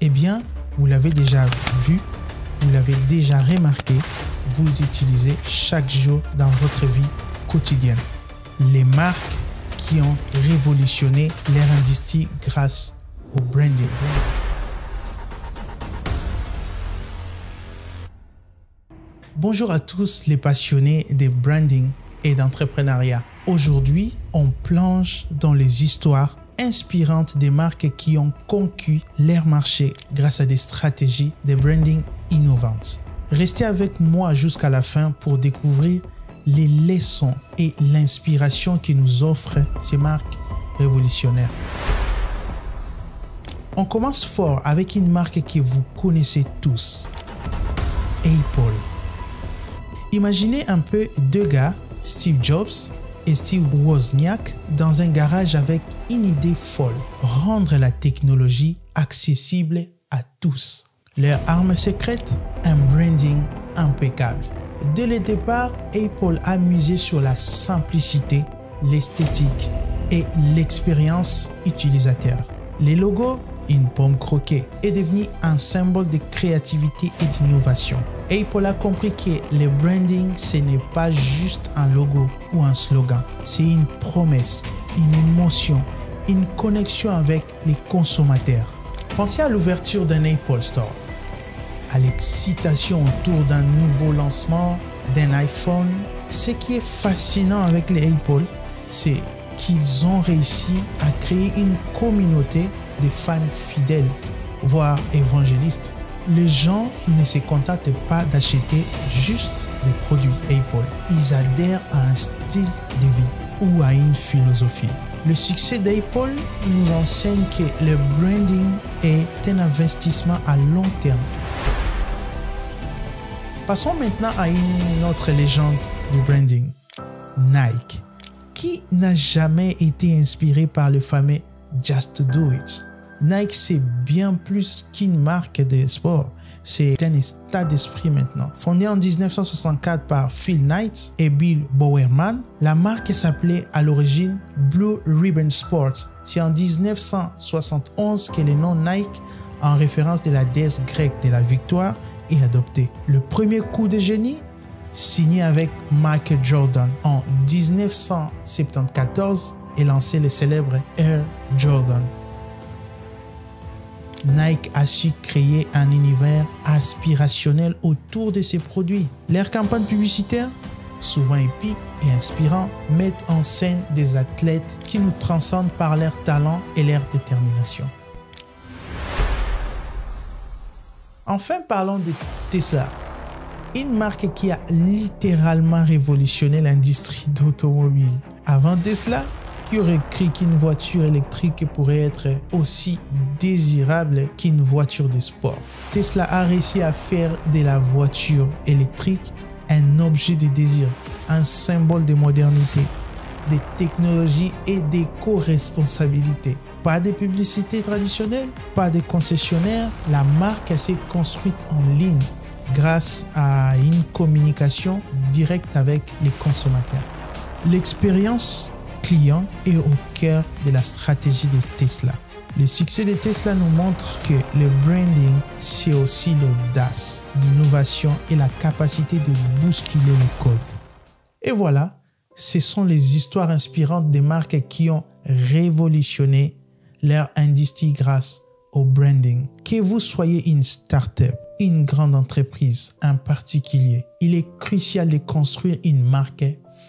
Eh bien, vous l'avez déjà vu, vous l'avez déjà remarqué, vous utilisez chaque jour dans votre vie quotidienne. Les marques qui ont révolutionné leur industrie grâce au branding. Bonjour à tous les passionnés de branding et d'entrepreneuriat. Aujourd'hui, on plonge dans les histoires inspirantes des marques qui ont conquis leur marché grâce à des stratégies de branding innovantes. Restez avec moi jusqu'à la fin pour découvrir les leçons et l'inspiration que nous offrent ces marques révolutionnaires. On commence fort avec une marque que vous connaissez tous, Apple. Imaginez un peu deux gars, Steve Jobs et Steve Wozniak, dans un garage avec une idée folle, rendre la technologie accessible à tous. Leur arme secrète, un branding impeccable. Dès le départ, Apple a misé sur la simplicité, l'esthétique et l'expérience utilisateur. Les logos, une pomme croquée, est devenu un symbole de créativité et d'innovation. Apple a compris que le branding, ce n'est pas juste un logo ou un slogan. C'est une promesse, une émotion, une connexion avec les consommateurs. Pensez à l'ouverture d'un Apple Store, à l'excitation autour d'un nouveau lancement, d'un iPhone. Ce qui est fascinant avec les Apple, c'est qu'ils ont réussi à créer une communauté de fans fidèles, voire évangélistes. Les gens ne se contentent pas d'acheter juste des produits Apple. Ils adhèrent à un style de vie ou à une philosophie. Le succès d'Apple nous enseigne que le branding est un investissement à long terme. Passons maintenant à une autre légende du branding, Nike. Qui n'a jamais été inspiré par le fameux Just Do It? Nike, c'est bien plus qu'une marque de sport. C'est un état d'esprit maintenant. Fondée en 1964 par Phil Knight et Bill Bowerman, la marque s'appelait à l'origine Blue Ribbon Sports. C'est en 1971 que le nom Nike, en référence de la déesse grecque de la victoire, est adopté. Le premier coup de génie, signé avec Michael Jordan en 1974, et lancé le célèbre Air Jordan. Nike a su créer un univers aspirationnel autour de ses produits. Leurs campagnes publicitaires, souvent épiques et inspirantes, mettent en scène des athlètes qui nous transcendent par leur talent et leur détermination. Enfin, parlons de Tesla, une marque qui a littéralement révolutionné l'industrie d'automobile. Avant Tesla, qui aurait cru qu'une voiture électrique pourrait être aussi désirable qu'une voiture de sport? Tesla a réussi à faire de la voiture électrique un objet de désir, un symbole de modernité, de technologie et d'éco-responsabilité. Pas de publicité traditionnelle, pas de concessionnaire, la marque s'est construite en ligne grâce à une communication directe avec les consommateurs. L'expérience client est au cœur de la stratégie de Tesla. Le succès de Tesla nous montre que le branding, c'est aussi l'audace d'innovation et la capacité de bousculer les codes. Et voilà, ce sont les histoires inspirantes des marques qui ont révolutionné leur industrie grâce au branding. Que vous soyez une start-up, une grande entreprise, un particulier, il est crucial de construire une marque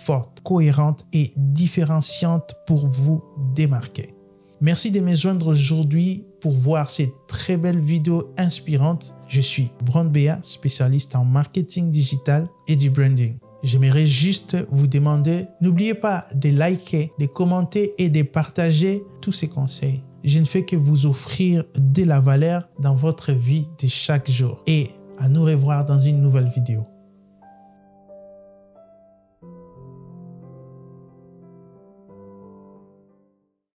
forte, cohérente et différenciante pour vous démarquer. Merci de me joindre aujourd'hui pour voir ces très belles vidéos inspirantes. Je suis Brand Béat, spécialiste en marketing digital et du branding. J'aimerais juste vous demander, n'oubliez pas de liker, de commenter et de partager tous ces conseils. Je ne fais que vous offrir de la valeur dans votre vie de chaque jour. Et à nous revoir dans une nouvelle vidéo.